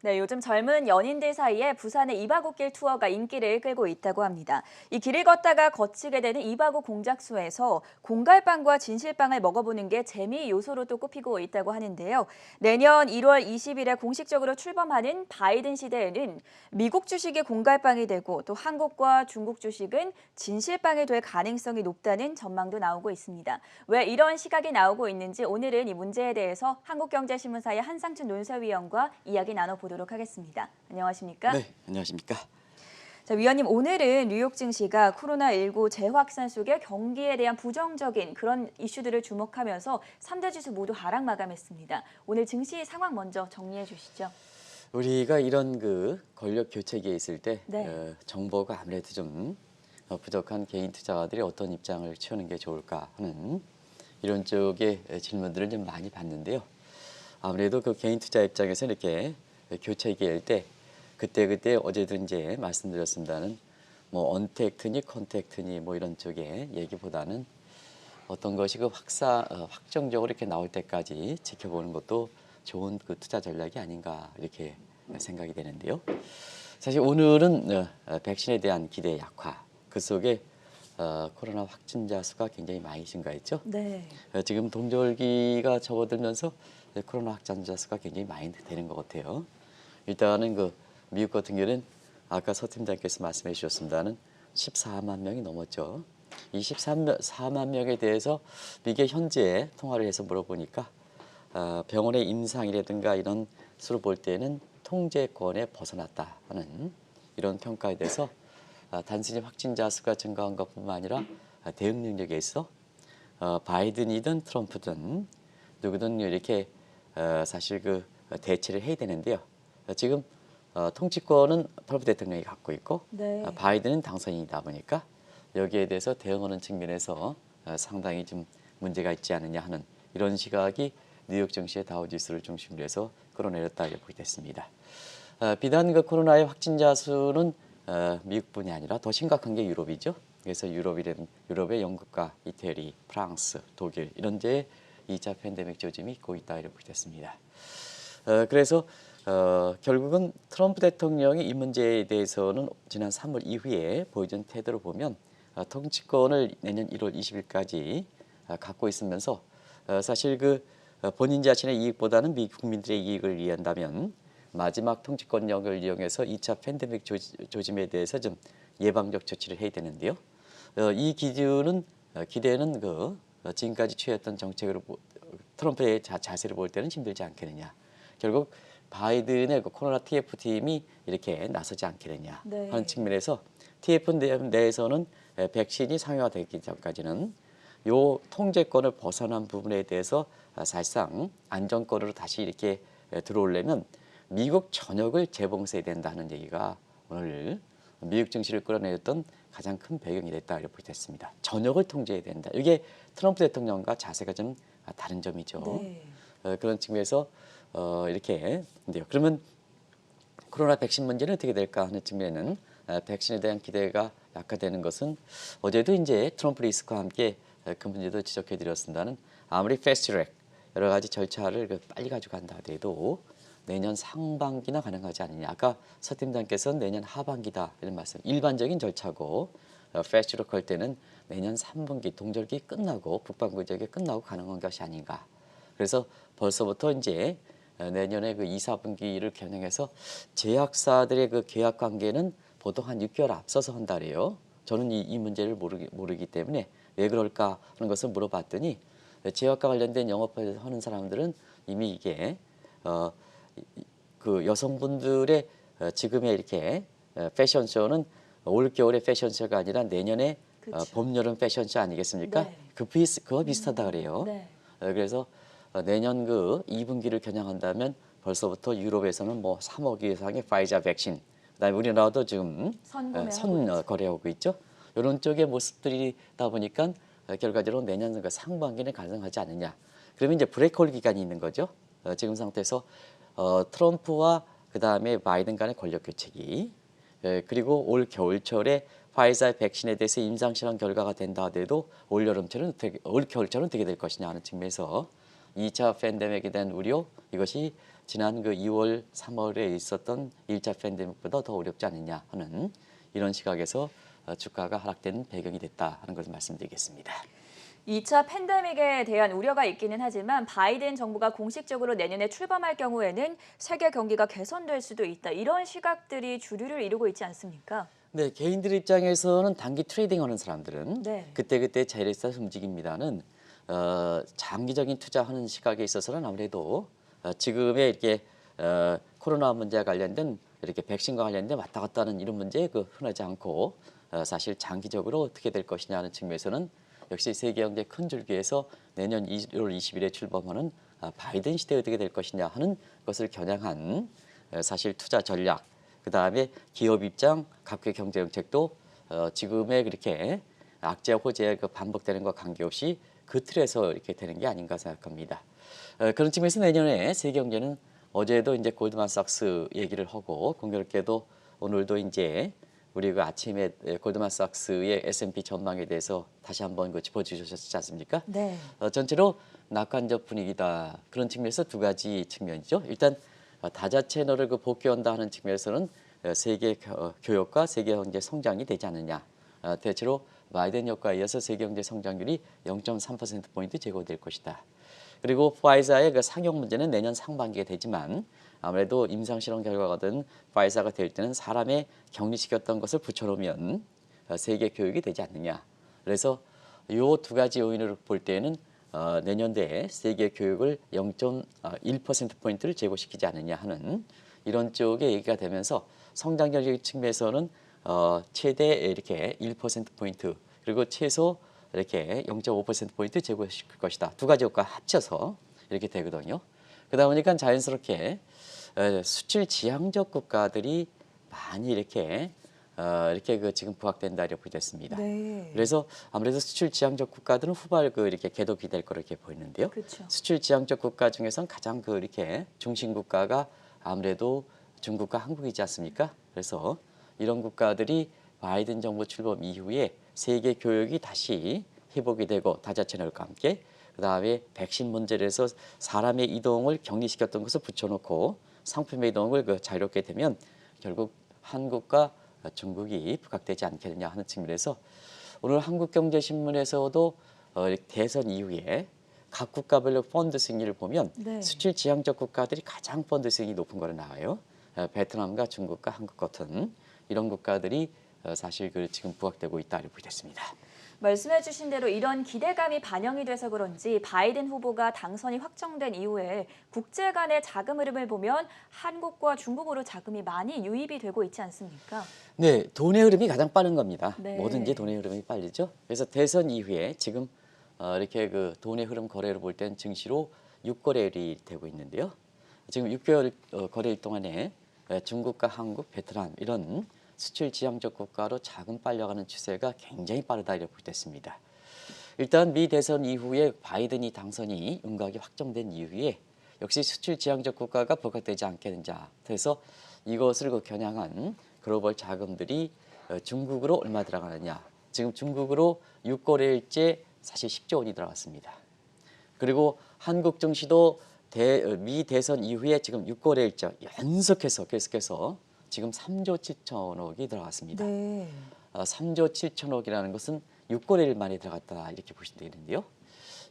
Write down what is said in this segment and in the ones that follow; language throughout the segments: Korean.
네, 요즘 젊은 연인들 사이에 부산의 이바구길 투어가 인기를 끌고 있다고 합니다. 이 길을 걷다가 거치게 되는 이바구 공작소에서 공갈빵과 진실빵을 먹어보는 게 재미 요소로 또 꼽히고 있다고 하는데요. 내년 1월 20일에 공식적으로 출범하는 바이든 시대에는 미국 주식이 공갈빵이 되고 또 한국과 중국 주식은 진실빵이 될 가능성이 높다는 전망도 나오고 있습니다. 왜 이런 시각이 나오고 있는지 오늘은 이 문제에 대해서 한국경제신문사의 한상춘 논설위원과 이야기 나눠보도록 하겠습니다. 안녕하십니까? 네, 안녕하십니까? 자, 위원님, 오늘은 뉴욕 증시가 코로나19 재확산 속에 경기에 대한 부정적인 그런 이슈들을 주목하면서 3대 지수 모두 하락 마감했습니다. 오늘 증시 상황 먼저 정리해 주시죠. 우리가 이런 권력 교체기에 있을 때 네. 정보가 아무래도 좀 부족한 개인 투자자들이 어떤 입장을 취하는 게 좋을까 하는 이런 쪽의 질문들을 좀 많이 받는데요. 아무래도 그 개인 투자 입장에서 이렇게 교체기일 때 그때 어제도 이제 말씀드렸습니다는 뭐 언택트니 컨택트니 뭐 이런 쪽의 얘기보다는 어떤 것이 확정적으로 이렇게 나올 때까지 지켜보는 것도 좋은 그 투자 전략이 아닌가 이렇게 생각이 되는데요. 사실 오늘은 백신에 대한 기대 약화, 그 속에 코로나 확진자 수가 굉장히 많이 증가했죠. 네. 지금 동절기가 접어들면서 코로나 확진자 수가 굉장히 많이 되는 것 같아요. 일단은 미국 같은 경우는 아까 서 팀장께서 말씀해 주셨습니다는 14만 명이 넘었죠. 이 14만 명에 대해서 이게 현재 통화를 해서 물어보니까 병원의 임상이라든가 이런 수로 볼 때는 통제권에 벗어났다 하는 이런 평가에 대해서 단순히 확진자 수가 증가한 것뿐만 아니라 대응 능력에 있어 바이든이든 트럼프든 누구든 이렇게 사실 대치를 해야 되는데요. 지금 통치권은 트럼프 대통령이 갖고 있고 네. 바이든은 당선인이다 보니까 여기에 대해서 대응하는 측면에서 상당히 좀 문제가 있지 않느냐 하는 이런 시각이 뉴욕 증시의 다우지수를 중심으로 해서 끌어내렸다 이렇게 됐습니다. 비단 코로나의 확진자 수는 미국뿐이 아니라 더 심각한 게 유럽이죠. 그래서 유럽의 영국과 이태리, 프랑스, 독일 이런 데에 2차 팬데믹 조짐이 있고 있다 이렇게 됐습니다. 그래서 결국은 트럼프 대통령이 이 문제에 대해서는 지난 3월 이후에 보여준 태도를 보면 통치권을 내년 1월 20일까지 갖고 있으면서 사실 본인 자신의 이익보다는 미국 국민들의 이익을 위한다면 마지막 통치권력을 이용해서 2차 팬데믹 조짐에 대해서 좀 예방적 조치를 해야 되는데요. 이 기대는 지금까지 취했던 정책으로 트럼프의 자세를 볼 때는 힘들지 않겠느냐. 결국 바이든의 코로나 TF팀이 이렇게 나서지 않겠느냐 하는 네. 측면에서 TF 내에서는 백신이 상용화되기 전까지는 요 통제권을 벗어난 부분에 대해서 사실상 안정권으로 다시 이렇게 들어오려면 미국 전역을 재봉쇄해야 된다는 얘기가 오늘 미국 증시를 끌어내렸던 가장 큰 배경이 됐다 이렇게 됐습니다. 전역을 통제해야 된다. 이게 트럼프 대통령과 자세가 좀 다른 점이죠. 네. 그런 측면에서 이렇게 인데요. 그러면 코로나 백신 문제는 어떻게 될까 하는 측면에는 백신에 대한 기대가 약화되는 것은 어제도 이제 트럼프 리스크와 함께 그 문제도 지적해 드렸습니다는 아무리 패스트트랙 여러 가지 절차를 빨리 가져간다 하더라도 내년 상반기나 가능하지 않느냐. 아까 서 팀장께서는 내년 하반기다 이런 말씀. 일반적인 절차고 패스트트랙 할 때는 내년 3분기 동절기 끝나고 북반구 지역이 끝나고 가능한 것이 아닌가. 그래서 벌써부터 이제 내년에 2, 4분기를 겨냥해서 제약사들의 계약 관계는 보통 한 6개월 앞서서 한다 그래요. 저는 이 문제를 모르기 때문에 왜 그럴까 하는 것을 물어봤더니 제약과 관련된 영업을 하는 사람들은 이미 이게 여성분들의 지금의 이렇게 패션쇼는 올겨울의 패션쇼가 아니라 내년에 그렇죠. 봄, 여름 패션쇼 아니겠습니까? 네. 그거 비슷하다 그래요. 네. 그래서 내년 2분기를 겨냥한다면 벌써부터 유럽에서는 뭐 3억 이상의 파이자 백신, 그다음에 우리나라도 지금 선구매하고 있죠. 거래하고 있죠. 이런 쪽의 모습들이다 보니까 결과적으로 내년 상반기는 가능하지 않느냐. 그러면 이제 브레이크홀 기간이 있는 거죠. 지금 상태에서 트럼프와 그다음에 바이든 간의 권력 교체기, 그리고 올 겨울철에 파이자 백신에 대해서 임상실험 결과가 된다 하더라도 올 겨울철은 어떻게 될 것이냐 하는 측면에서 2차 팬데믹에 대한 우려 이것이 지난 그 2월, 3월에 있었던 1차 팬데믹보다 더 어렵지 않느냐 하는 이런 시각에서 주가가 하락되는 배경이 됐다 하는 것을 말씀드리겠습니다. 2차 팬데믹에 대한 우려가 있기는 하지만 바이든 정부가 공식적으로 내년에 출범할 경우에는 세계 경기가 개선될 수도 있다. 이런 시각들이 주류를 이루고 있지 않습니까? 네, 개인들 입장에서는 단기 트레이딩하는 사람들은 네. 그때그때 자리에서 따라서 움직입니다는 장기적인 투자하는 시각에 있어서는 아무래도 지금의 이렇게 코로나 문제와 관련된 이렇게 백신과 관련된 왔다 갔다 하는 이런 문제에 흔하지 않고 사실 장기적으로 어떻게 될 것이냐는 측면에서는 역시 세계 경제 큰 줄기에서 내년 1월 20일에 출범하는 바이든 시대에 어떻게 될 것이냐 하는 것을 겨냥한 사실 투자 전략, 그다음에 기업 입장, 각국의 경제 정책도 지금의 그렇게 악재 호재가 반복되는 것과 관계없이 그 틀에서 이렇게 되는 게 아닌가 생각합니다. 그런 측면에서 내년에 세계 경제는 어제도 이제 골드만삭스 얘기를 하고 공교롭게도 오늘도 이제 우리 그 아침에 골드만삭스의 S&P 전망에 대해서 다시 한번 짚어주셨지 않습니까? 네. 전체로 낙관적 분위기다. 그런 측면에서 두 가지 측면이죠. 일단 다자 채널을 복귀한다 하는 측면에서는 세계 교역과 세계 경제 성장이 되지 않느냐. 대체로 바이든 효과에 의해서 세계 경제 성장률이 0.3%포인트 제고될 것이다. 그리고 파이자의 그 상용 문제는 내년 상반기에 되지만 아무래도 임상실험 결과거든 파이자가 될 때는 사람에 격리시켰던 것을 붙여놓으면 세계 교육이 되지 않느냐. 그래서 이 두 가지 요인을 볼 때는 내년도에 세계 교육을 0.1%포인트를 제고시키지 않느냐 하는 이런 쪽의 얘기가 되면서 성장률 측면에서는 최대 이렇게 1%포인트 그리고 최소 이렇게 0.5%포인트 제고시킬 것이다. 두 가지 효과 합쳐서 이렇게 되거든요. 그러다 보니까 자연스럽게 수출 지향적 국가들이 많이 이렇게 지금 부각된다 이렇게 됐습니다. 네. 그래서 아무래도 수출 지향적 국가들은 후발 이렇게 궤도기 될 거로 이렇게 보이는데요. 그렇죠. 수출 지향적 국가 중에선 가장 이렇게 중심 국가가 아무래도 중국과 한국이지 않습니까? 그래서 이런 국가들이 바이든 정부 출범 이후에 세계 교역이 다시 회복이 되고 다자 채널과 함께 그다음에 백신 문제를 해서 사람의 이동을 격리시켰던 것을 붙여놓고 상품의 이동을 자유롭게 되면 결국 한국과 중국이 부각되지 않겠느냐 하는 측면에서 오늘 한국경제신문에서도 대선 이후에 각 국가별로 펀드 승리를 보면 네. 수출 지향적 국가들이 가장 펀드 수익이 높은 거로 나와요. 베트남과 중국과 한국 같은 이런 국가들이 사실 지금 부각되고 있다 이렇게 됐습니다. 말씀해 주신 대로 이런 기대감이 반영이 돼서 그런지 바이든 후보가 당선이 확정된 이후에 국제 간의 자금 흐름을 보면 한국과 중국으로 자금이 많이 유입이 되고 있지 않습니까? 네, 돈의 흐름이 가장 빠른 겁니다. 네. 뭐든지 돈의 흐름이 빠르죠. 그래서 대선 이후에 지금 이렇게 돈의 흐름 거래를 볼 때는 증시로 6거래일이 되고 있는데요. 지금 6개월 거래일 동안에 중국과 한국, 베트남 이런 수출 지향적 국가로 자금 빨려가는 추세가 굉장히 빠르다 이렇게 됐습니다. 일단 미 대선 이후에 바이든이 당선이 윤곽이 확정된 이후에 역시 수출 지향적 국가가 부각되지 않겠느냐. 그래서 이것을 겨냥한 글로벌 자금들이 중국으로 얼마 들어가느냐. 지금 중국으로 6거래일째 사실 10조 원이 들어갔습니다. 그리고 한국 증시도 미 대선 이후에 지금 6거래일째 연속해서 계속해서 지금 3조 7천억이 들어갔습니다. 네. 3조 7천억이라는 것은 6거래일 만에 들어갔다 이렇게 보시면 되는데요.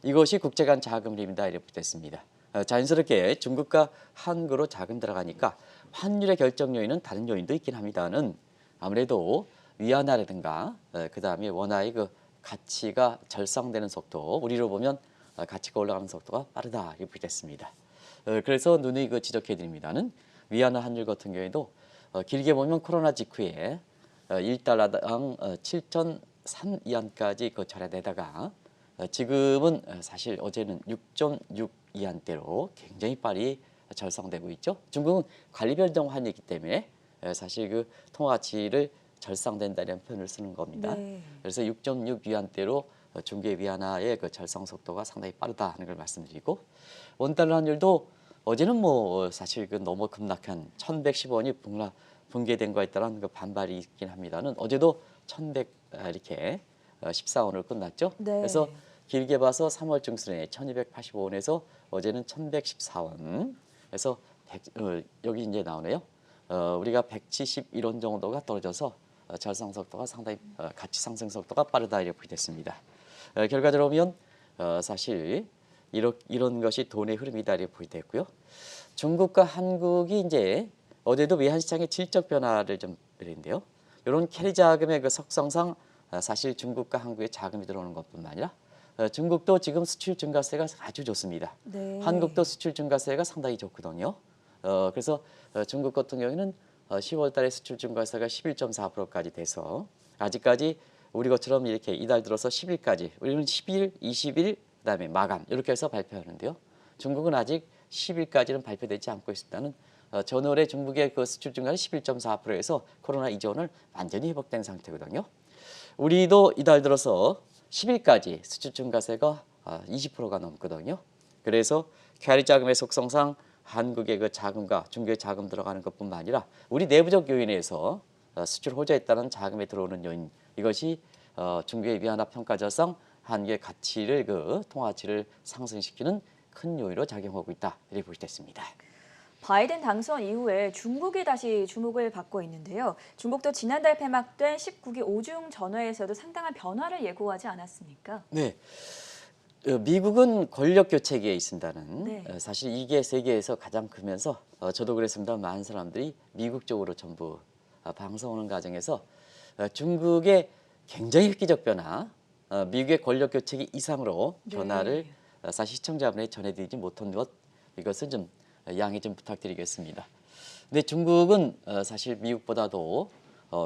이것이 국제 간 자금 흐름이다 이렇게 됐습니다. 자연스럽게 중국과 한국으로 자금 들어가니까 환율의 결정 요인은 다른 요인도 있긴 합니다는 아무래도 위안화라든가 그다음에 원화의 가치가 절상되는 속도 우리로 보면 가치가 올라가는 속도가 빠르다 이렇게 됐습니다. 그래서 눈이 지적해 드립니다는 위안화 환율 같은 경우에도 길게 보면 코로나 직후에 1달러당 7.3위안까지 절하되다가 지금은 사실 어제는 6.6위안대로 굉장히 빨리 절상되고 있죠. 중국은 관리별동 환율이기 때문에 사실 통화 가치를 절상된다는 표현을 쓰는 겁니다. 네. 그래서 6.6위안대로 중개 위안화의 절상 속도가 상당히 빠르다 하는 걸 말씀드리고 원달러 환율도 어제는 사실 너무 급락한 1,110원이 붕괴된 거에 따른 반발이 있긴 합니다는 어제도 1,100 이렇게 14원을 끝났죠. 네. 그래서 길게 봐서 3월 중순에 1285원에서 어제는 1114원. 그래서 여기 이제 나오네요. 우리가 171원 정도가 떨어져서 절상 속도가 상당히 가치 상승 속도가 빠르다 이렇게 됐습니다. 결과적으로 보면 사실 이런 것이 돈의 흐름이다 이렇게 보이됐고요. 중국과 한국이 이제 어제도 외환 시장의 질적 변화를 좀 드린데요. 이런 캐리 자금의 그 속성상 사실 중국과 한국에 자금이 들어오는 것뿐만 아니라 중국도 지금 수출 증가세가 아주 좋습니다. 네. 한국도 수출 증가세가 상당히 좋거든요. 그래서 중국 같은 경우에는 10월 달에 수출 증가세가 11.4%까지 돼서 아직까지 우리 것처럼 이렇게 이달 들어서 10일까지 우리는 10일, 20일 그다음에 마감 이렇게 해서 발표하는데요. 중국은 아직 10일까지는 발표되지 않고 있습니다는 전월에 중국의 그 수출 증가는 11.4%에서 코로나 이전을 완전히 회복된 상태거든요. 우리도 이달 들어서 10일까지 수출 증가세가 20%가 넘거든요. 그래서 캐리 자금의 속성상 한국의 그 자금과 중국의 자금 들어가는 것뿐만 아니라 우리 내부적 요인에서 수출 호조에 따른 자금에 들어오는 요인 이것이 중국의 위안화 평가절상 한국의 가치를 그 통화치를 상승시키는 큰 요인으로 작용하고 있다 이렇게 볼 수 있습니다. 바이든 당선 이후에 중국이 다시 주목을 받고 있는데요. 중국도 지난달 폐막된 19기 오중 전회에서도 상당한 변화를 예고하지 않았습니까? 네. 미국은 권력 교체기에 있습니다는 네. 사실 이게 세계에서 가장 크면서 저도 그랬습니다. 많은 사람들이 미국 쪽으로 전부 방송하는 과정에서 중국의 굉장히 획기적 변화, 미국의 권력 교체기 이상으로 네. 변화를 사실 시청자분에 전해드리지 못한 것 이것은 좀 양해 좀 부탁드리겠습니다. 근데 중국은 사실 미국보다도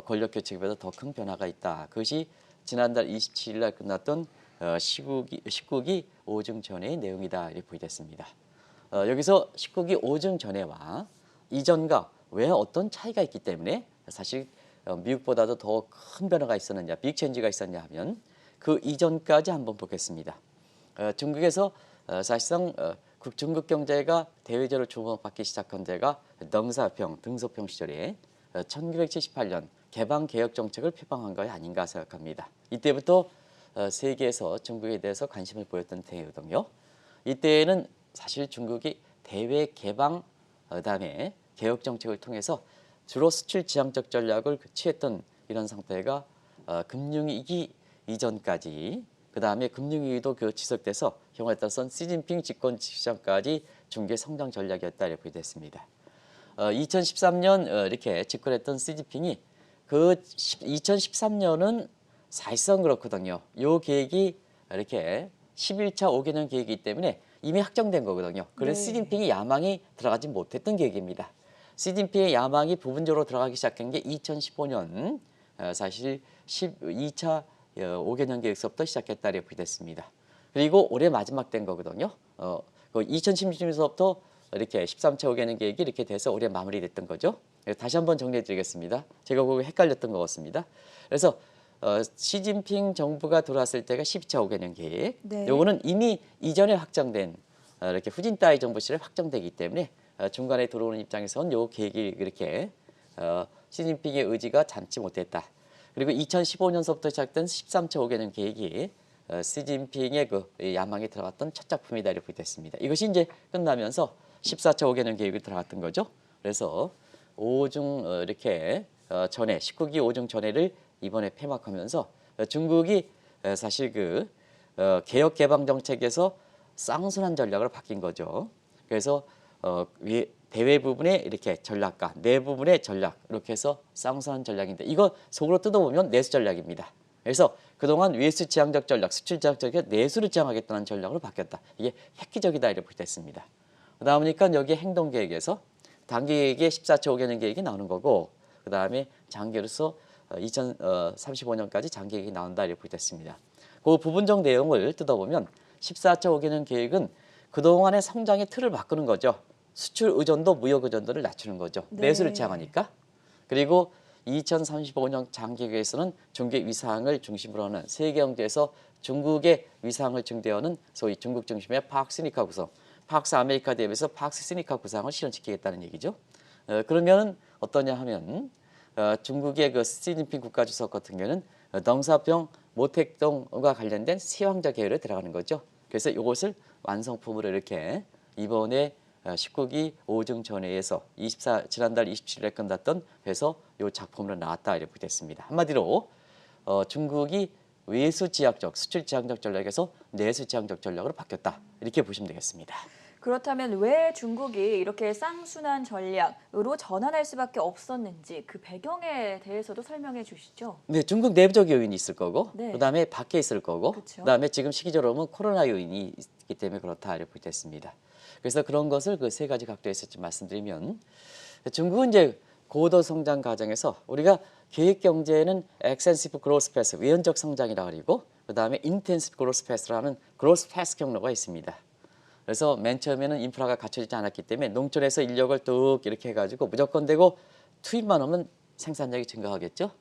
권력 교체기보다 더 큰 변화가 있다. 그것이 지난달 27일 날 끝났던 19기 오중 전회의 내용이다 이렇게 보이됐습니다. 여기서 19기 오중 전회와 이전과 왜 어떤 차이가 있기 때문에 사실 미국보다도 더 큰 변화가 있었느냐, 빅 체인지가 있었냐 하면 그 이전까지 한번 보겠습니다. 중국에서 사실상 중국 경제가 대외적으로 주목받기 시작한 데가 덩사평, 등소평 시절에 1978년 개방개혁 정책을 표방한 것이 아닌가 생각합니다. 이때부터 세계에서 중국에 대해서 관심을 보였던 때거든요. 이때에는 사실 중국이 대외 개방 그다음에 개혁 정책을 통해서 주로 수출 지향적 전략을 취했던 이런 상태가 금융위기 이전까지 그다음에 금융위기도 지속돼서 경우에 따라서는 시진핑 집권 시점까지 중국의 성장 전략이었다 이렇게 됐습니다. 2013년 이렇게 집권했던 시진핑이 그 2013년은 사실상 그렇거든요. 이 계획이 이렇게 11차 5개년 계획이기 때문에 이미 확정된 거거든요. 그래서 네. 시진핑이 야망이 들어가지 못했던 계획입니다. 시진핑의 야망이 부분적으로 들어가기 시작한 게 2015년 사실 12차 5개년 계획서부터 시작했다 이렇게 됐습니다. 그리고 올해 마지막 된 거거든요. 2016년서부터 이렇게 13차 5개년 계획이 이렇게 돼서 올해 마무리됐던 거죠. 다시 한번 정리해 드리겠습니다. 제가 그거 헷갈렸던 것 같습니다. 그래서 시진핑 정부가 들어왔을 때가 12차 5개년 계획. 네. 요거는 이미 이전에 확정된 이렇게 후진타이 정부 시절에 확정되기 때문에 중간에 들어오는 입장에서는 요 계획이 이렇게 시진핑의 의지가 참지 못했다. 그리고 2015년서부터 시작된 13차 5개년 계획이 시진핑의 그 야망에 들어갔던 첫 작품이다 이렇게 됐습니다. 이것이 이제 끝나면서 14차 5개년 계획이 들어갔던 거죠. 그래서 5중 이렇게 전회 19기 5중 전회를 이번에 폐막하면서 중국이 사실 그 개혁 개방 정책에서 쌍순환 전략으로 바뀐 거죠. 그래서 대외 부분에 이렇게 전략과 내 부분의 전략 이렇게 해서 쌍순환 전략인데 이거 속으로 뜯어보면 내수 전략입니다. 그래서 그동안 외수 지향적 전략, 수출 지향적 전략, 내수를 지향하겠다는 전략으로 바뀌었다. 이게 획기적이다 이렇게 됐습니다. 그러다 보니까 여기 행동 계획에서 단기 계획에 14차 5개년 계획이 나오는 거고 그 다음에 장기로서 2035년까지 장기 계획이 나온다 이렇게 됐습니다. 그 부분적 내용을 뜯어보면 14차 5개년 계획은 그동안의 성장의 틀을 바꾸는 거죠. 수출 의존도 무역 의존도를 낮추는 거죠. 네. 내수를 지향하니까. 그리고 2035년 장기 계획에서는 중국의 위상을 중심으로 하는 세계 경제에서 중국의 위상을 증대하는 소위 중국 중심의 팍스니카 구성, 팍스 아메리카 대비해서 팍스 시니카 구상을 실현시키겠다는 얘기죠. 그러면 어떠냐 하면 중국의 그 시진핑 국가주석 같은 경우는 덩사평 모택동과 관련된 세왕자 계열에 들어가는 거죠. 그래서 이것을 완성품으로 이렇게 이번에 19기 오중전회에서 지난달 27일에 끝났던 회에서 이 작품으로 나왔다 이렇게 됐습니다. 한마디로 중국이 외수 지향적, 수출 지향적 전략에서 내수 지향적 전략으로 바뀌었다 이렇게 보시면 되겠습니다. 그렇다면 왜 중국이 이렇게 쌍순환 전략으로 전환할 수밖에 없었는지 그 배경에 대해서도 설명해 주시죠. 네, 중국 내부적 요인이 있을 거고, 네. 그다음에 밖에 있을 거고, 그쵸. 그다음에 지금 시기적으로 보면 코로나 요인이 있기 때문에 그렇다 이렇게 됐습니다. 그래서 그런 것을 그 세 가지 각도에서 좀 말씀드리면, 중국은 이제 고도 성장 과정에서 우리가 계획 경제는 extensive growth path, 외연적 성장이라 그리고, 그다음에 intensive growth path라는 growth path 경로가 있습니다. 그래서 맨 처음에는 인프라가 갖춰지지 않았기 때문에 농촌에서 인력을 뚝 이렇게 해가지고 무조건 되고 투입만 하면 생산량이 증가하겠죠.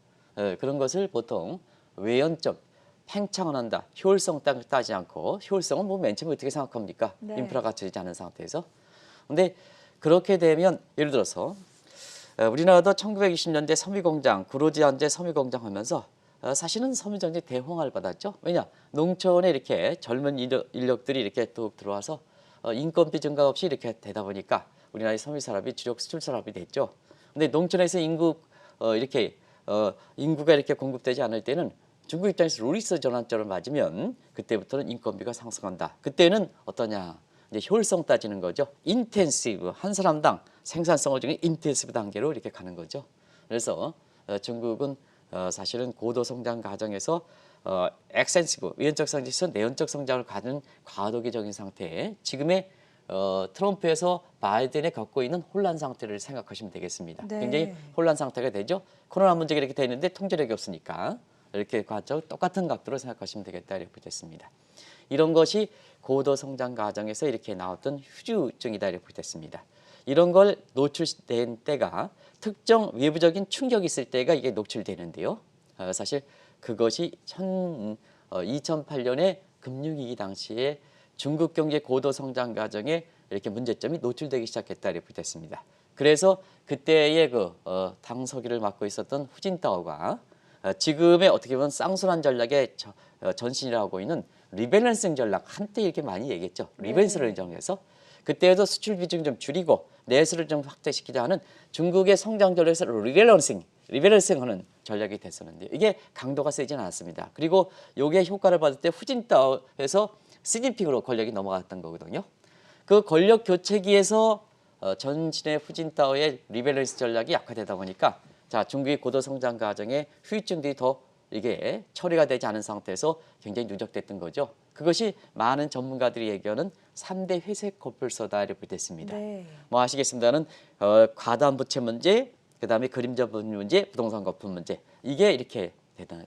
그런 것을 보통 외연적 팽창을 한다. 효율성 따지지 않고 효율성은 뭐 맨 처음에 어떻게 생각합니까? 네. 인프라 갖춰지지 않은 상태에서. 근데 그렇게 되면 예를 들어서 우리나라도 1920년대 섬유공장, 구로지한제 섬유공장 하면서 사실은 섬유전쟁 대홍을 받았죠. 왜냐? 농촌에 이렇게 젊은 인력들이 이렇게 뚝 들어와서 인건비 증가 없이 이렇게 되다 보니까 우리나라의 섬유 산업이 주력 수출 산업이 됐죠. 근데 농촌에서 인구가 이렇게 공급되지 않을 때는 중국 입장에서 로리스 전환점을 맞으면 그때부터는 인건비가 상승한다. 그때는 어떠냐? 이제 효율성 따지는 거죠. 인텐시브, 한 사람당 생산성을 중에 인텐시브 단계로 이렇게 가는 거죠. 그래서 중국은 사실은 고도 성장 과정에서 엑센시브, 외연적 성장에서 내연적 성장을 가는 과도기적인 상태에 지금의 트럼프에서 바이든에 겪고 있는 혼란 상태를 생각하시면 되겠습니다. 네. 굉장히 혼란 상태가 되죠. 코로나 문제가 이렇게 돼 있는데 통제력이 없으니까 이렇게 똑같은 각도로 생각하시면 되겠다 이렇게 됐습니다. 이런 것이 고도 성장 과정에서 이렇게 나왔던 후유증이다 이렇게 됐습니다. 이런 걸 노출된 때가 특정 외부적인 충격이 있을 때가 이게 노출되는데요. 사실 그것이 2008년에 금융위기 당시에 중국 경제 고도 성장 과정에 이렇게 문제점이 노출되기 시작했다 이렇게 됐습니다. 그래서 그때의 당서기를 맡고 있었던 후진타오가 지금의 어떻게 보면 쌍순환 전략의 전신이라고 하고 있는 리밸런싱 전략 한때 이렇게 많이 얘기했죠. 리밸런스를 정해서 그때에도 수출 비중 좀 줄이고 내수를 좀 확대시키자 하는 중국의 성장 전략에서 리밸런싱하는 전략이 됐었는데 이게 강도가 세지는 않았습니다. 그리고 이게 효과를 받을 때 후진타오에서 시진핑으로 권력이 넘어갔던 거거든요. 그 권력 교체기에서 전신의 후진타오의 리밸런스 전략이 약화되다 보니까 자 중국의 고도 성장 과정에 후유증들이 더 이게 처리가 되지 않은 상태에서 굉장히 누적됐던 거죠. 그것이 많은 전문가들이 얘기하는 3대 회색 코뿔소다 이렇게 됐습니다. 네. 뭐 아시겠습니다는 과다한 부채 문제, 그다음에 그림자 문제, 부동산 거품 문제 이게 이렇게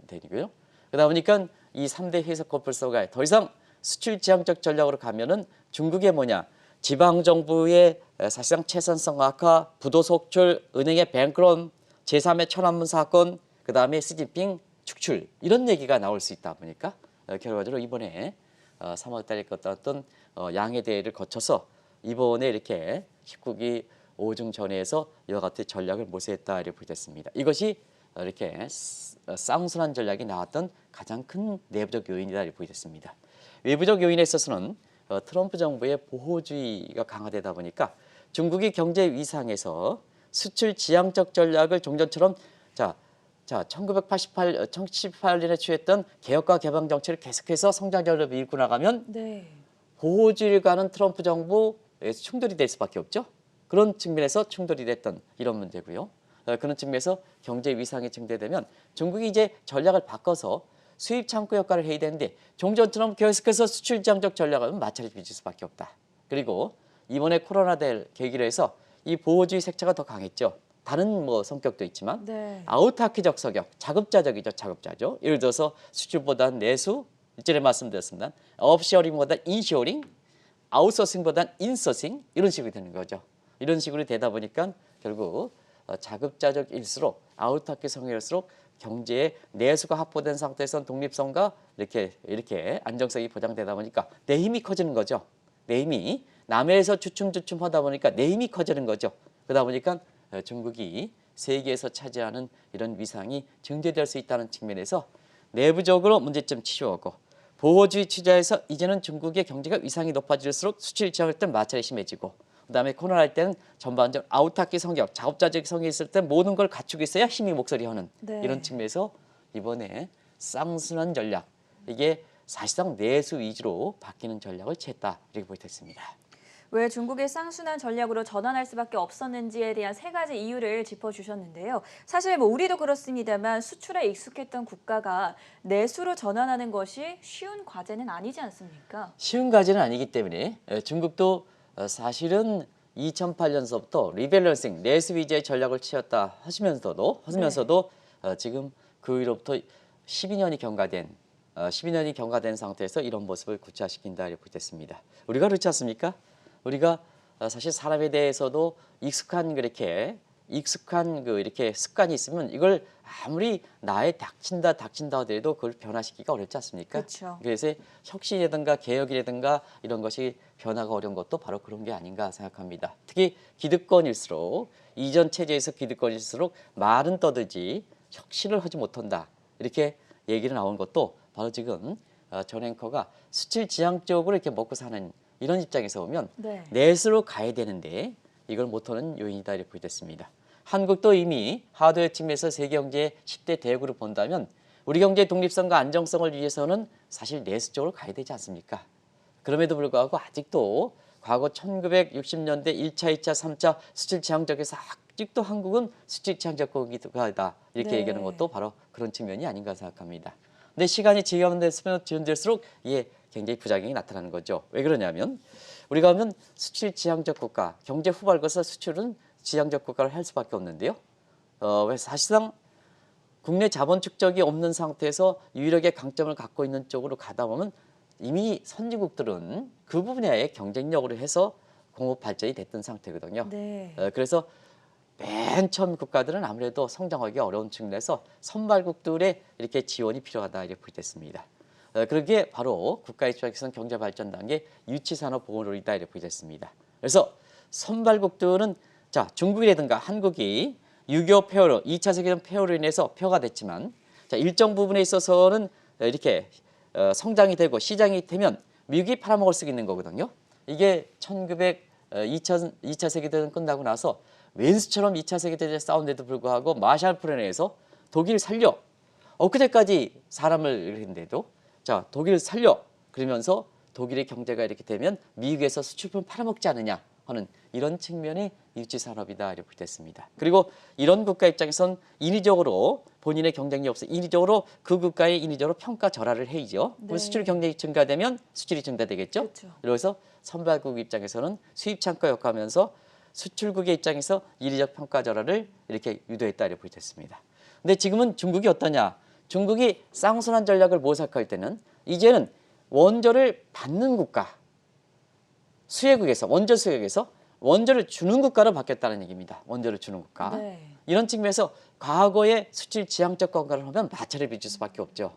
되고요. 그러다 보니까 이 3대 회색 코뿔소가 더 이상 수출 지향적 전략으로 가면은 중국의 뭐냐 지방 정부의 사실상 채산성 악화, 부도 속출, 은행의 뱅크런, 제3의 천안문 사건, 그다음에 시진핑 축출 이런 얘기가 나올 수 있다 보니까 결과적으로 이번에 3월 달에 껐던 양해 대회를 거쳐서 이번에 이렇게 19기 오중전회에서 이와 같은 전략을 모색했다 이렇게 됐습니다. 이것이 이렇게 쌍순환 전략이 나왔던 가장 큰 내부적 요인이다 이렇게 됐습니다. 외부적 요인에 있어서는 트럼프 정부의 보호주의가 강화되다 보니까 중국이 경제 위상에서 수출 지향적 전략을 종전처럼 1978년에 취했던 개혁과 개방 정책을 계속해서 성장 전략을 밀고 나가면 네. 보호주의가는 트럼프 정부에서 충돌이 될 수밖에 없죠. 그런 측면에서 충돌이 됐던 이런 문제고요. 그런 측면에서 경제 위상이 증대되면 중국이 이제 전략을 바꿔서 수입 창구 역할을 해야 되는데 종전처럼 계속해서 수출 지향적 전략을 마찰을 빚을 수밖에 없다. 그리고 이번에 코로나 될 계기로 해서 이 보호주의 색채가 더 강했죠. 다른 뭐 성격도 있지만 네. 아우타키적 성격, 자급자족이죠. 자급자족. 예를 들어서 수출보다는 내수, 일전에 말씀드렸습니다. 업쇼링보다 인쇼링, 아웃소싱보다는 인소싱 이런 식으로 되는 거죠. 이런 식으로 되다 보니까 결국 자급자족일수록 아우타키 성격일수록 경제의 내수가 확보된 상태에서는 독립성과 이렇게 안정성이 보장되다 보니까 내 힘이 커지는 거죠. 내 힘이 남해에서 주춤주춤 하다 보니까 내 힘이 커지는 거죠. 그러다 보니까 중국이 세계에서 차지하는 이런 위상이 증대될 수 있다는 측면에서 내부적으로 문제점 치료하고 보호주의 취지에서 이제는 중국의 경제가 위상이 높아질수록 수출 지향할 때 마찰이 심해지고 그다음에 코로나 때는 전반적으로 아우타키 성격, 자업자족 성이 있을 때 모든 걸 갖추고 있어야 힘이 목소리 하는 네. 이런 측면에서 이번에 쌍순환 전략 이게 사실상 내수 위주로 바뀌는 전략을 취했다 이렇게 보겠습니다. 왜 중국이 쌍순환 전략으로 전환할 수밖에 없었는지에 대한 세 가지 이유를 짚어주셨는데요. 사실 우리도 그렇습니다만 수출에 익숙했던 국가가 내수로 전환하는 것이 쉬운 과제는 아니지 않습니까? 쉬운 과제는 아니기 때문에 중국도 사실은 2008년서부터 리밸런싱 내수 위주의 전략을 취했다 하시면서도 지금 그 위로부터 12년이 경과된 상태에서 이런 모습을 구체화시킨다 이렇게 보겠습니다. 우리가 그렇지 않습니까? 우리가 사실 사람에 대해서도 이렇게 습관이 있으면 이걸 아무리 나에 닥친다 하더라도 그걸 변화시키기가 어렵지 않습니까? 그렇죠. 그래서 혁신이라든가 개혁이라든가 이런 것이 변화가 어려운 것도 바로 그런 게 아닌가 생각합니다. 특히 기득권일수록 이전 체제에서 기득권일수록 말은 떠들지 혁신을 하지 못한다. 이렇게 얘기를 나온 것도 바로 지금 전 앵커가 수출 지향적으로 이렇게 먹고 사는 이런 입장에서 보면 네. 내수로 가야 되는데 이걸 못하는 요인이다 이렇게 보겠습니다. 한국도 이미 하드웨어 측면에서 세계 경제의 10대 대국으로 본다면 우리 경제의 독립성과 안정성을 위해서는 사실 내수 쪽으로 가야 되지 않습니까? 그럼에도 불구하고 아직도 과거 1960년대 1차, 2차, 3차 수출 지향적에서 아직도 한국은 수출 지향적 국가다 이렇게 네. 얘기하는 것도 바로 그런 측면이 아닌가 생각합니다. 근데 시간이 지연될수록 이게 굉장히 부작용이 나타나는 거죠. 왜 그러냐면 우리가 하면 수출 지향적 국가, 경제 후발국에서 수출은 지향적 국가를 할 수밖에 없는데요. 왜 사실상 국내 자본 축적이 없는 상태에서 유일하게 강점을 갖고 있는 쪽으로 가다 보면 이미 선진국들은 그 분야에 경쟁력으로 해서 공업 발전이 됐던 상태거든요. 네. 그래서 맨 처음 국가들은 아무래도 성장하기 어려운 측면에서 선발국들의 이렇게 지원이 필요하다 이렇게 보겠습니다. 그게 바로 국가 입장에서는 경제 발전 단계 유치산업 보호론이다 이렇게 보겠습니다. 그래서 선발국들은 자 중국이라든가 한국이 6.25 폐허로 2차 세계대전 폐허로 인해서 폐허가 됐지만 자 일정 부분에 있어서는 이렇게 성장이 되고 시장이 되면 미국이 팔아먹을 수 있는 거거든요. 이게 2차 세계대전 끝나고 나서 웬수처럼 2차 세계대전에 싸운데도 불구하고 마샬 플랜에서 독일 살려 엊그제까지 사람을 했는데도 자 독일 살려 그러면서 독일의 경제가 이렇게 되면 미국에서 수출품 팔아먹지 않느냐 하는 이런 측면의 유치산업이다 이렇게 됐습니다. 그리고 이런 국가 입장에선 인위적으로 본인의 경쟁력 없어 인위적으로 그 국가의 인위적으로 평가 절하를 해야죠. 네. 그럼 수출 경쟁이 증가되면 수출이 증가되겠죠. 그렇죠. 그래서 선발국 입장에서는 수입 창고 역하면서 수출국의 입장에서 인위적 평가 절하를 이렇게 유도했다 이렇게 됐습니다. 근데 지금은 중국이 어떠냐? 중국이 쌍순환 전략을 모색할 때는 이제는 원조를 받는 국가, 원조 수혜국에서 원조를 주는 국가로 바뀌었다는 얘기입니다. 원조를 주는 국가. 네. 이런 측면에서 과거의 수출 지향적 국가를 하면 마찰을 빚을 수밖에 없죠.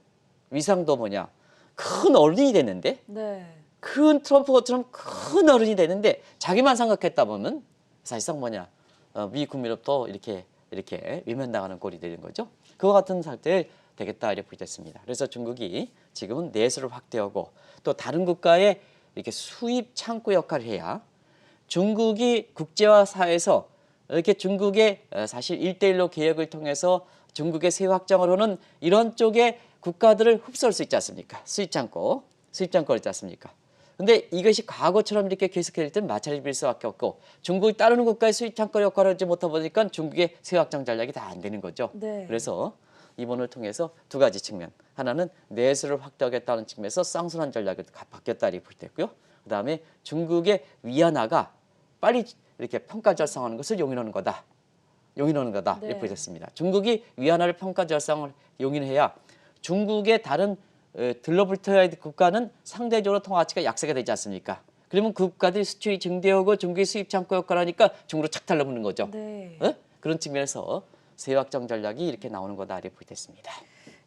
위상도 뭐냐? 큰 어른이 됐는데 네. 큰 트럼프처럼 큰 어른이 되는데 자기만 생각했다 보면 사실상 뭐냐? 미 국민으로부터 이렇게 외면당하는 꼴이 되는 거죠. 그와 같은 상태를 되겠다 이렇게 보겠습니다. 그래서 중국이 지금은 내수를 확대하고 또 다른 국가의 이렇게 수입 창구 역할을 해야 중국이 국제화 사회에서 이렇게 중국의 사실 1대1로 개혁을 통해서 중국의 세 확장을 하는 이런 쪽의 국가들을 흡수할 수 있지 않습니까? 수입 창고 있지 않습니까? 근데 이것이 과거처럼 이렇게 계속될 때는 마찰이 빚을 수밖에 없고 중국이 따르는 국가의 수입 창고 역할을 하지 못하다 보니까 중국의 세 확장 전략이 다 안 되는 거죠. 네. 그래서 이번을 통해서 두 가지 측면. 하나는 내수를 확대하겠다는 측면에서 쌍순환 전략이 바뀌었다 이렇게 볼 때고요. 그다음에 중국의 위안화가 빨리 이렇게 평가 절상하는 것을 용인하는 거다. 네. 이렇게 보셨습니다. 중국이 위안화를 평가 절상을 용인해야 중국의 다른 들러붙어야 될 국가는 상대적으로 통화 가치가 약세가 되지 않습니까? 그러면 그 국가들이 수출이 증대하고 중국의 수입 창고 역할을 하니까 중국으로 착 달라붙는 거죠. 네. 그런 측면에서 세확장 전략이 이렇게 나오는 거다 이렇게 보겠습니다.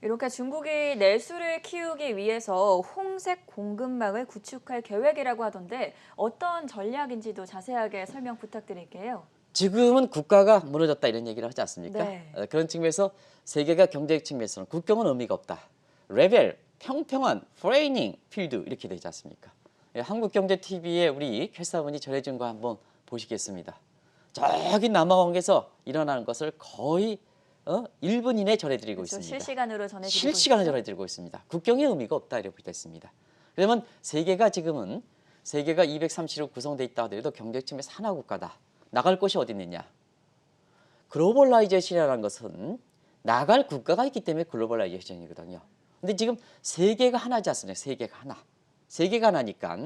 이렇게 중국이 내수를 키우기 위해서 홍색 공급망을 구축할 계획이라고 하던데 어떤 전략인지도 자세하게 설명 부탁드릴게요. 지금은 국가가 무너졌다 이런 얘기를 하지 않습니까? 네. 그런 측면에서 세계가 경제적 측면에서는 국경은 의미가 없다. 레벨, 평평한, 프레이닝, 필드 이렇게 되지 않습니까? 예, 한국경제TV에 우리 캐스터분이 전해준 거 한번 보시겠습니다. 저기 남아공에서 일어나는 것을 거의 1분 이내에 전해드리고 그렇죠. 있습니다. 실시간으로 전해드리고 실시간으로 있죠. 전해드리고 있습니다. 국경의 의미가 없다 이렇게 됐습니다. 그러면 세계가 230로 구성되어 있다 하더라도 경제 측면에서 하나 국가다. 나갈 곳이 어디 있느냐? 글로벌라이제이션이라는 것은 나갈 국가가 있기 때문에 글로벌라이제이션이거든요. 근데 지금 세계가 하나지 않습니까? 세계가 하나. 세계가 하나니까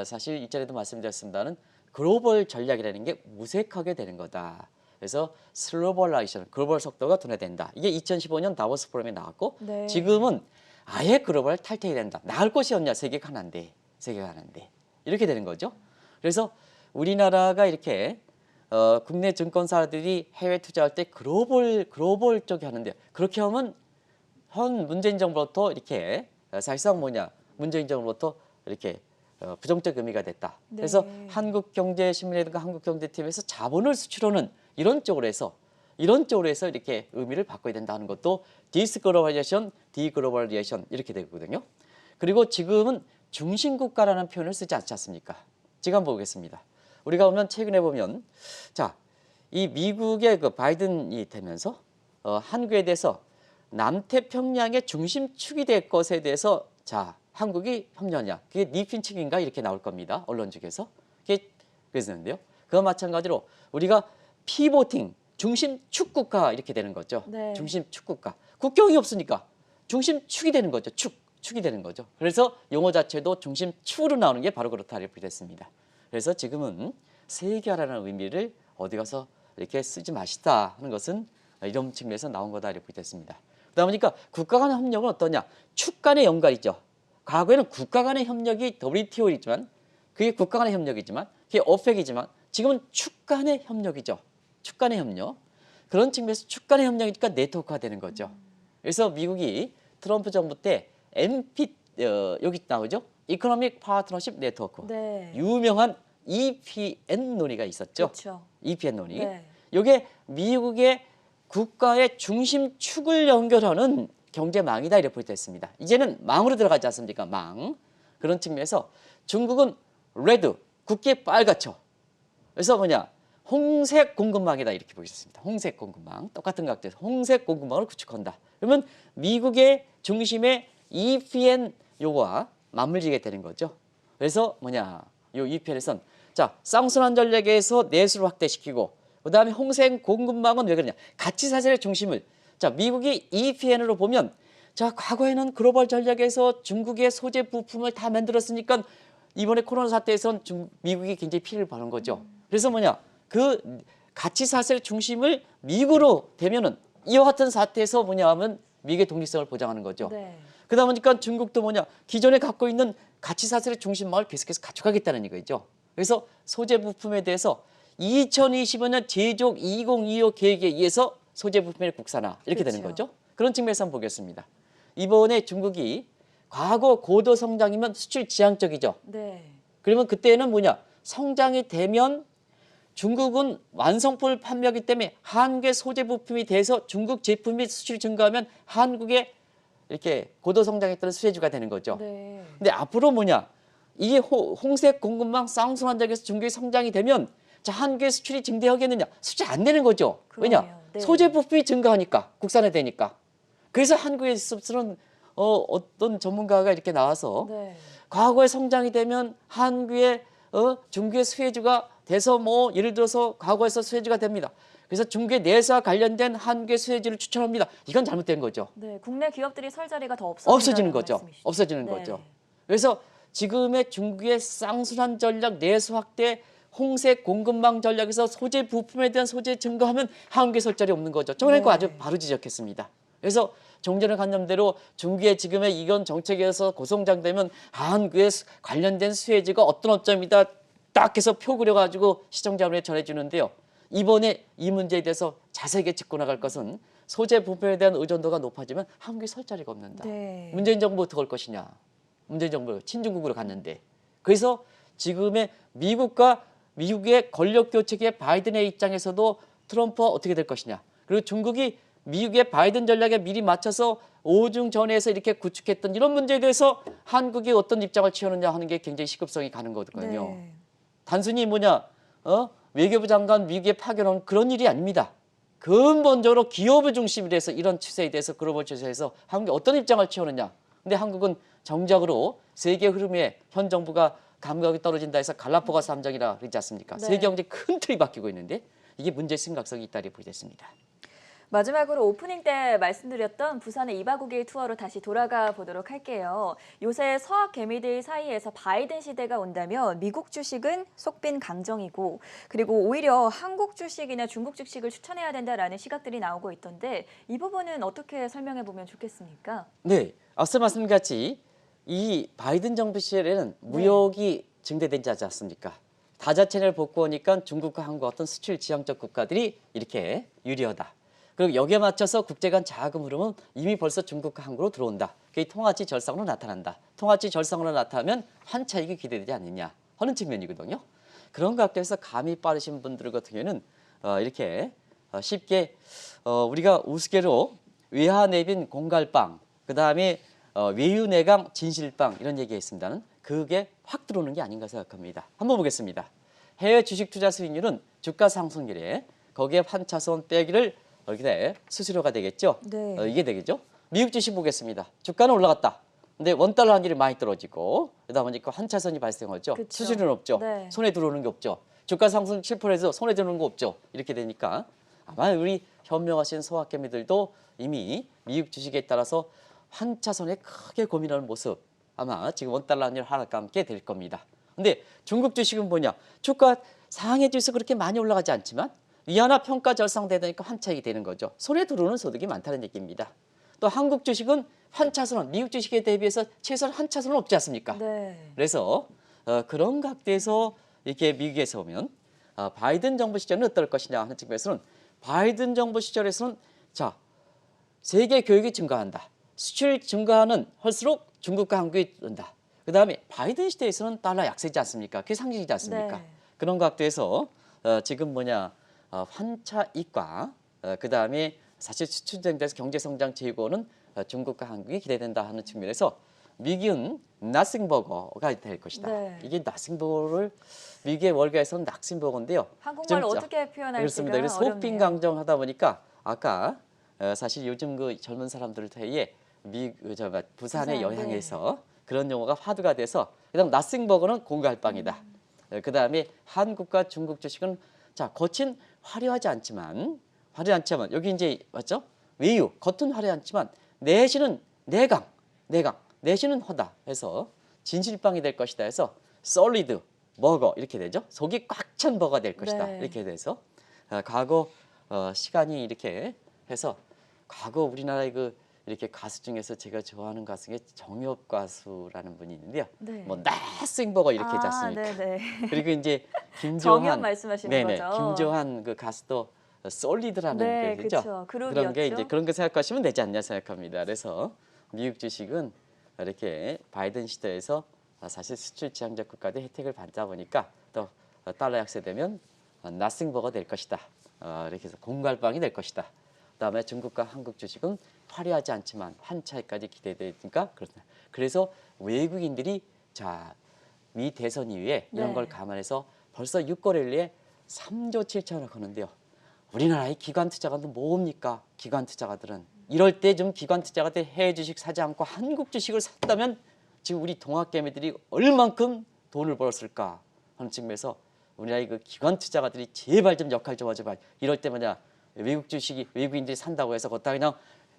사실 이전에도 말씀드렸습니다는 글로벌 전략이라는 게 무색하게 되는 거다. 그래서 슬로벌라이제이션, 글로벌 속도가 둔화된다. 이게 2015년 다보스 포럼에 나왔고 네. 지금은 아예 글로벌 탈퇴해야 된다. 나갈 곳이 없냐? 세계가 하나인데. 세계가 하나인데. 이렇게 되는 거죠. 그래서 우리나라가 이렇게 국내 증권사들이 해외 투자할 때 글로벌 쪽에 하는데 그렇게 하면 현 문재인 정부로부터 이렇게 사실상 문재인 정부로부터 이렇게 부정적 의미가 됐다. 네. 그래서 한국경제신문이라든가 한국경제TV에서 자본을 수출하는 이런 쪽으로 해서 이렇게 의미를 바꿔야 된다는 것도 디스글로벌리제이션, 디글로벌리제이션 이렇게 되거든요. 그리고 지금은 중심국가라는 표현을 쓰지 않지 않습니까? 지금 한번 보겠습니다. 우리가 보면 최근에 보면 이 미국의 그 바이든이 되면서 한국에 대해서 남태평양의 중심축이 될 것에 대해서 한국이 협조하냐? 그게 니핀 측인가 이렇게 나올 겁니다. 언론 쪽에서. 그게 그랬는데요. 그와 마찬가지로 우리가 피보팅 중심축 국가 이렇게 되는 거죠. 네. 중심축 국가. 국경이 없으니까 중심축이 되는 거죠. 축이 되는 거죠. 그래서 용어 자체도 중심축으로 나오는 게 바로 그렇다 이렇게 됐습니다. 그래서 지금은 세계화라는 의미를 어디 가서 이렇게 쓰지 마시다 하는 것은 이런 측면에서 나온 거다 이렇게 됐습니다. 그러다 보니까 국가 간의 협력은 어떠냐? 축 간의 연관이죠. 과거에는 국가 간의 협력이 WTO이지만 그게 국가 간의 협력이지만 그게 오펙이지만 지금은 축 간의 협력이죠. 축 간의 협력. 그런 측면에서 축 간의 협력이니까 네트워크가 되는 거죠. 그래서 미국이 트럼프 정부 때 NP 여기 나오죠. 이코노믹 파트너십 네트워크. 네. 유명한 EPN 논의가 있었죠. 그렇죠. EPN 논의. 네. 이게 미국의 국가의 중심축을 연결하는 경제망이다 이렇게 됐습니다. 이제는 망으로 들어가지 않습니까? 망. 그런 측면에서 중국은 레드, 국기에 빨갛죠. 그래서 홍색 공급망이다 이렇게 보겠습니다. 홍색 공급망. 똑같은 각도에서 홍색 공급망을 구축한다. 그러면 미국의 중심에 EPN 요거와 맞물리게 되는 거죠. 그래서 요 EPN에선 쌍순환 전략에서 내수를 확대시키고 그다음에 홍색 공급망은 왜 그러냐? 가치 사슬의 중심을 미국이 EPN으로 보면 과거에는 글로벌 전략에서 중국의 소재 부품을 다 만들었으니까 이번에 코로나 사태에선 미국이 굉장히 피해를 보는 거죠. 그래서 그 가치 사슬의 중심을 미국으로 되면은 이와 같은 사태에서 하면 미국의 독립성을 보장하는 거죠. 네. 그러다 보니까 중국도 기존에 갖고 있는 가치 사슬의 중심망을 계속해서 갖춰가겠다는 이거죠. 그래서 소재 부품에 대해서 2025년 제조업 2025 계획에 의해서 소재 부품의 국산화 이렇게 되는 그렇죠. 거죠. 그런 측면에서 한번 보겠습니다. 이번에 중국이 과거 고도 성장이면 수출 지향적이죠. 네. 그러면 그때는 성장이 되면 중국은 완성품을 판매하기 때문에 한국의 소재 부품이 돼서 중국 제품 및 수출이 증가하면 한국의 이렇게 고도 성장했던 수혜주가 되는 거죠. 네. 근데 앞으로 이게 홍색 공급망 쌍순환적에서 중국이 성장이 되면 한국의 수출이 증대하겠느냐? 수출 안 되는 거죠. 왜냐? 그러네요. 네. 소재 부품이 증가하니까 국산화되니까. 그래서 한국의 씁쓸한 어떤 전문가가 이렇게 나와서 네. 과거에 성장이 되면 한국의 중국의 수혜주가 돼서 예를 들어서 과거에서 수혜주가 됩니다. 그래서 중국의 내수와 관련된 한국의 수혜주를 추천합니다. 이건 잘못된 거죠. 네. 국내 기업들이 설 자리가 더 없어지는 거죠. 말씀이시죠? 없어지는 네. 거죠. 그래서 지금의 중국의 쌍순환 전략, 내수 확대, 홍색 공급망 전략에서 소재 부품에 대한 소재 증가하면 한국에 설 자리 없는 거죠. 정말 네. 아주 바로 지적했습니다. 그래서 종전의 관념대로 중국의 지금의 이건 정책에서 고성장되면 한국에 관련된 수혜지가 어떤 업점이다 딱 해서 표 그려가지고 시청자분에 전해주는데요. 이번에 이 문제에 대해서 자세하게 짚고 나갈 것은 소재 부품에 대한 의존도가 높아지면 한국에 설 자리가 없는다. 네. 문재인 정부 어떻게 할 것이냐. 문재인 정부 친중국으로 갔는데. 그래서 지금의 미국의 권력 교체기의 바이든의 입장에서도 트럼프와 어떻게 될 것이냐. 그리고 중국이 미국의 바이든 전략에 미리 맞춰서 오중 전에서 이렇게 구축했던 이런 문제에 대해서 한국이 어떤 입장을 취하느냐 하는 게 굉장히 시급성이 가는 거거든요. 네. 단순히 뭐냐, 외교부 장관 미국에 파견하는 그런 일이 아닙니다. 근본적으로 기업의 중심이 돼서 이런 추세에 대해서 글로벌 추세에서 한국이 어떤 입장을 취하느냐. 근데 한국은 정작으로 세계 흐름에 현 정부가 감각이 떨어진다 해서 갈라파고스 함정이라 그러지 않습니까? 네. 세계 경제 큰 틀이 바뀌고 있는데 이게 문제 심각성이 있다고 보겠습니다. 마지막으로 오프닝 때 말씀드렸던 부산의 2박 5일 투어로 다시 돌아가 보도록 할게요. 요새 서학 개미들 사이에서 바이든 시대가 온다면 미국 주식은 속빈 강정이고 그리고 오히려 한국 주식이나 중국 주식을 추천해야 된다라는 시각들이 나오고 있던데 이 부분은 어떻게 설명해 보면 좋겠습니까? 네, 앞서 말씀드린 같이 이 바이든 정부 시절에는 무역이 증대되지 않습니까? 다자 채널 복구하니까 중국과 한국 어떤 수출 지향적 국가들이 이렇게 유리하다. 그리고 여기에 맞춰서 국제 간 자금 흐름은 이미 벌써 중국과 한국으로 들어온다. 그게 통화치 절상으로 나타난다. 통화치 절상으로 나타나면 환차익이 기대되지 않느냐 하는 측면이거든요. 그런 각도에서 감이 빠르신 분들 같은 경우에는 이렇게 쉽게 우리가 우스개로 외화내빈 공갈빵, 그 다음에 외유내강 진실빵 이런 얘기했습니다는 그게 확 들어오는 게 아닌가 생각합니다. 한번 보겠습니다. 해외 주식 투자 수익률은 주가 상승률에 거기에 환차손 빼기를 이렇게 수수료가 되겠죠. 네. 이게 되겠죠. 미국 주식 보겠습니다. 주가는 올라갔다. 근데 원달러 환율이 많이 떨어지고 그러다 보니까 환차손이 발생하죠. 그쵸. 수수료는 없죠. 네. 손에 들어오는 게 없죠. 주가 상승 7%에서 손에 들어오는 거 없죠. 이렇게 되니까 아마 우리 현명하신 소학개미들도 이미 미국 주식에 따라서 환차손에 크게 고민하는 모습 아마 지금 원달러 환율 하락과 함께 될 겁니다. 근데 중국 주식은 뭐냐? 주가 상해 지수 그렇게 많이 올라가지 않지만 위안화 평가 절상되니까 환차익이 되는 거죠. 손에 들어오는 소득이 많다는 얘기입니다. 또 한국 주식은 환차손은 미국 주식에 대비해서 최소한 환차손은 없지 않습니까? 네. 그래서 그런 각도에서 이렇게 미국에서 보면 바이든 정부 시절은 어떨 것이냐 하는 측면에서는 바이든 정부 시절에서는 자 세계 교육이 증가한다. 수출 증가하는 할수록 중국과 한국이 는다. 그 다음에 바이든 시대에서는 달러 약세지 않습니까? 그게 상징이지 않습니까? 네. 그런 각도에서 지금 뭐냐 환차익과 그 다음에 사실 수출쟁돼서 경제성장 제고는 중국과 한국이 기대된다 하는 측면에서 미국은 나싱버거가 될 것이다. 네. 이게 나싱버거를 미국의 월가에서는 나싱버거인데요. 한국말로 좀 어떻게 표현할지가 그렇습니다. 그래서 어렵네요. 소핀 강정하다 보니까 아까 사실 요즘 그 젊은 사람들 사이에 부산의 부산, 영향에서 그런 용어가 화두가 돼서 그다음 나싱버거는 공갈빵이다. 그다음에 한국과 중국 주식은 자 겉은 화려하지 않지만 여기 이제 맞죠? 외유 겉은 화려하지만 내실은 내강 내실은 허다 해서 진실빵이 될 것이다 해서 솔리드 버거 이렇게 되죠. 속이 꽉 찬 버거가 될 것이다. 네. 이렇게 돼서 과거 시간이 이렇게 해서 과거 우리나라의 그 이렇게 가수 중에서 제가 좋아하는 가수 중에 정엽 가수라는 분이 있는데요. 네. 뭐 나싱버거 이렇게 하지 않습니까? 네네. 그리고 이제 김조한 정엽 말씀하시는 네네 거죠? 김조한 그 가수도 솔리드라는 네, 게 있죠. 그쵸. 그런 그룹이었죠. 게 이제 그런 거 생각하시면 되지 않냐 생각합니다. 그래서 미국 주식은 이렇게 바이든 시대에서 사실 수출 지향적 국가들 혜택을 받다 보니까 또 달러 약세되면 나싱버거 될 것이다. 이렇게 해서 공갈빵이 될 것이다. 그다음에 중국과 한국 주식은 화려하지 않지만 환차익까지 기대되니까 그렇다. 그래서 외국인들이 자 미 대선 이후에 이런 네. 걸 감안해서 벌써 6거래일에 3조 7천억 하는데요. 우리나라의 기관 투자가들은 뭡니까? 기관 투자가들은 이럴 때 좀 기관 투자가들 해외 주식 사지 않고 한국 주식을 샀다면 지금 우리 동학개미들이 얼만큼 돈을 벌었을까 하는 측면에서 우리나라의 그 기관 투자가들이 제발 좀 역할 좀 하지 말. 이럴 때 뭐냐 외국 주식이 외국인들이 산다고 해서 걷다 그냥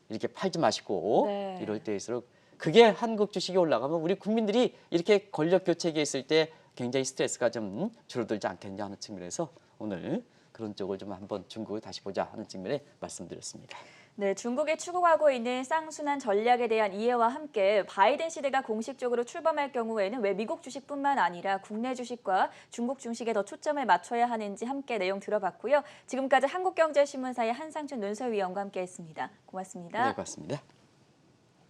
이렇게 팔지 마시고 네. 이럴 때일수록 그게 한국 주식이 올라가면 우리 국민들이 이렇게 권력 교체기에 있을 때 굉장히 스트레스가 좀 줄어들지 않겠냐 하는 측면에서 오늘 그런 쪽을 좀 한번 중국을 다시 보자 하는 측면에 말씀드렸습니다. 네, 중국이 추구하고 있는 쌍순환 전략에 대한 이해와 함께 바이든 시대가 공식적으로 출범할 경우에는 왜 미국 주식뿐만 아니라 국내 주식과 중국 주식에 더 초점을 맞춰야 하는지 함께 내용 들어봤고요. 지금까지 한국경제신문사의 한상준 논설위원과 함께했습니다. 고맙습니다. 네, 고맙습니다.